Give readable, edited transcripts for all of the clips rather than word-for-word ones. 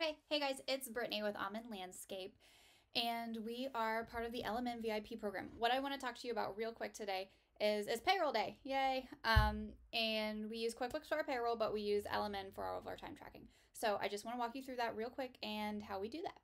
Okay, hey guys, it's Brittany with Almond Landscape, and we are part of the LMN VIP program. What I want to talk to you about real quick today is it's payroll day, yay! And we use QuickBooks for our payroll, but we use LMN for all of our time tracking. So I just want to walk you through that real quick and how we do that.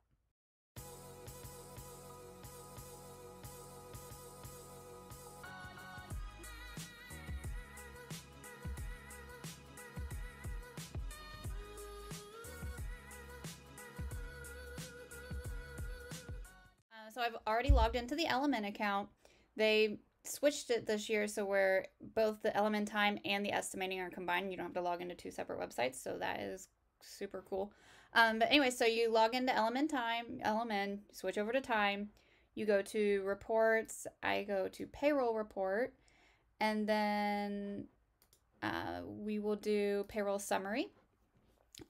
So I've already logged into the LMN account. They switched it this year, so where both the LMN Time and the estimating are combined. You don't have to log into two separate websites, so that is super cool. But anyway, so you log into LMN Time, LMN, switch over to Time. You go to Reports. I go to Payroll Report, and then we will do Payroll Summary.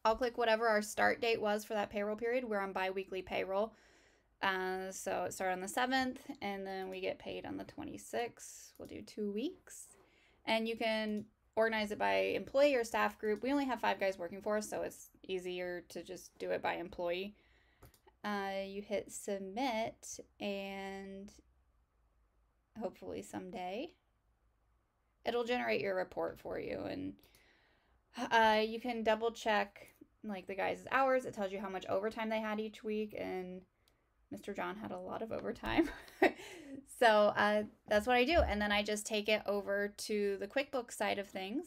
I'll click whatever our start date was for that payroll period. We're on bi-weekly payroll. So it started on the 7th, and then we get paid on the 26th. We'll do 2 weeks. And you can organize it by employee or staff group. We only have 5 guys working for us, so it's easier to just do it by employee. You hit submit, and hopefully someday it'll generate your report for you. And you can double check like the guys' hours. It tells you how much overtime they had each week, and Mr. John had a lot of overtime. So that's what I do. And then I just take it over to the QuickBooks side of things,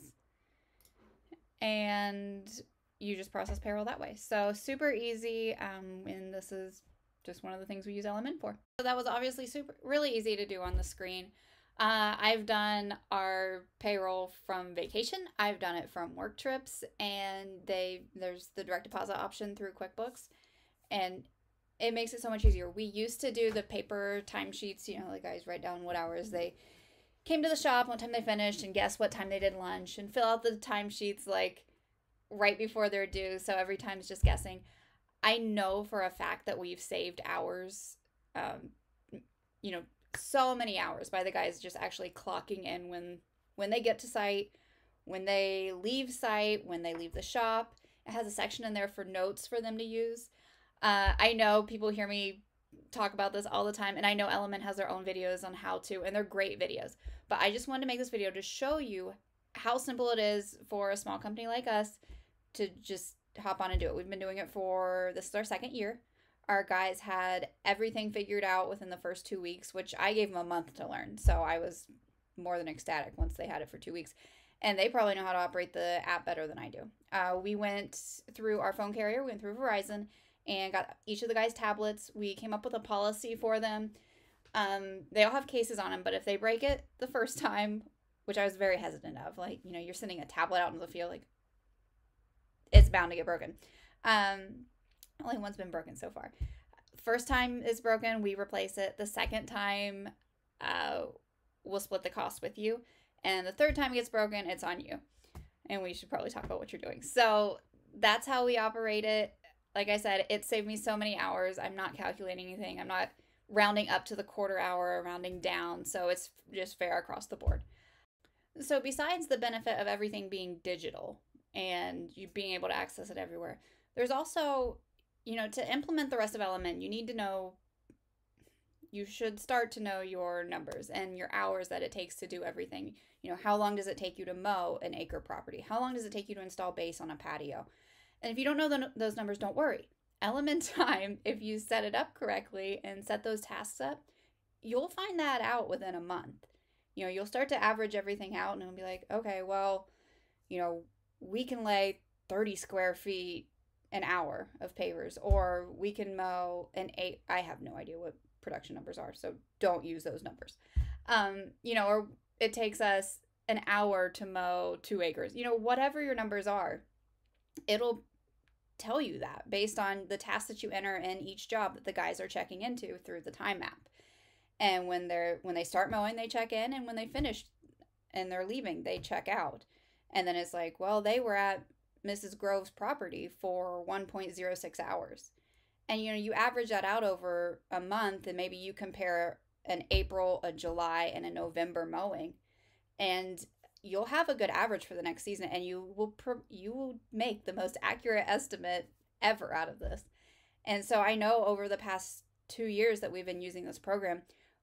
and you just process payroll that way. So super easy. And this is just one of the things we use LMN for. So that was obviously really easy to do on the screen. I've done our payroll from vacation. I've done it from work trips, and there's the direct deposit option through QuickBooks, and it makes it so much easier. We used to do the paper timesheets, you know, the guys write down what hours they came to the shop, what time they finished, and guess what time they did lunch, and fill out the timesheets like right before they're due, so every time it's just guessing. I know for a fact that we've saved hours, you know, so many hours by the guys just actually clocking in when they get to site, when they leave site, when they leave the shop. It has a section in there for notes for them to use. I know people hear me talk about this all the time, and I know LMN has their own videos on how to, and they're great videos. But I just wanted to make this video to show you how simple it is for a small company like us to just hop on and do it. We've been doing it this is our 2nd year. Our guys had everything figured out within the first 2 weeks, which I gave them a month to learn. So I was more than ecstatic once they had it for 2 weeks. And they probably know how to operate the app better than I do. We went through our phone carrier, we went through Verizon, and got each of the guys' tablets. We came up with a policy for them. They all have cases on them, but if they break it the first time, which I was very hesitant of, like, you know, you're sending a tablet out into the field, like, it's bound to get broken. Only one's been broken so far. First time it's broken, we replace it. The second time, we'll split the cost with you. And the third time it gets broken, it's on you. And we should probably talk about what you're doing. So that's how we operate it. Like I said, it saved me so many hours. I'm not calculating anything. I'm not rounding up to the quarter hour or rounding down. So it's just fair across the board. So besides the benefit of everything being digital and you being able to access it everywhere, there's also, you know, to implement the rest of LMN, you should start to know your numbers and your hours that it takes to do everything. You know, how long does it take you to mow an acre property? How long does it take you to install base on a patio? And if you don't know those numbers, don't worry. LMN Time, if you set it up correctly and set those tasks up, you'll find that out within a month. You know, you'll start to average everything out, and it'll be like, okay, well, you know, we can lay 30 square feet an hour of pavers, or we can mow I have no idea what production numbers are, so don't use those numbers. You know, or it takes us an hour to mow 2 acres. You know, whatever your numbers are, it'll tell you that based on the tasks that you enter in each job that the guys are checking into through the time map. And when they start mowing, they check in, and when they finish and they're leaving, they check out. And then it's like, well, they were at Mrs. Grove's property for 1.06 hours. And you know, you average that out over a month, and maybe you compare an April, a July, and a November mowing, and you'll have a good average for the next season, and you will make the most accurate estimate ever out of this. And so I know over the past 2 years that we've been using this program,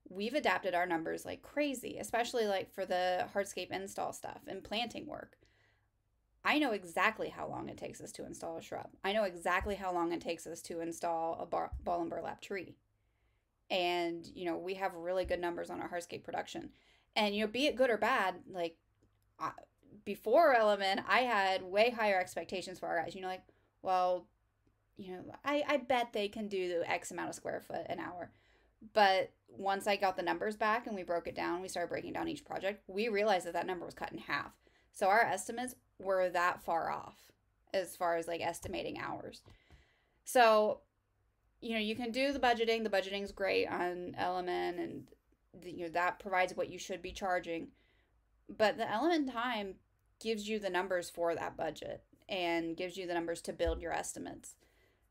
we've adapted our numbers like crazy, especially like for the hardscape install stuff and planting work. I know exactly how long it takes us to install a shrub. I know exactly how long it takes us to install a ball and burlap tree. And, we have really good numbers on our hardscape production. And, be it good or bad, like before LMN, I had way higher expectations for our guys. Well, I bet they can do the X amount of square foot an hour. But once I got the numbers back and we broke it down, we started breaking down each project, we realized that number was cut in half. So our estimates were that far off as far as like estimating hours. So, you can do the budgeting. The budgeting's great on LMN, and that provides what you should be charging. But the LMN Time gives you the numbers for that budget and gives you the numbers to build your estimates.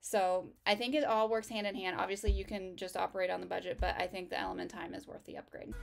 So I think it all works hand in hand. Obviously, you can just operate on the budget, but I think the LMN Time is worth the upgrade.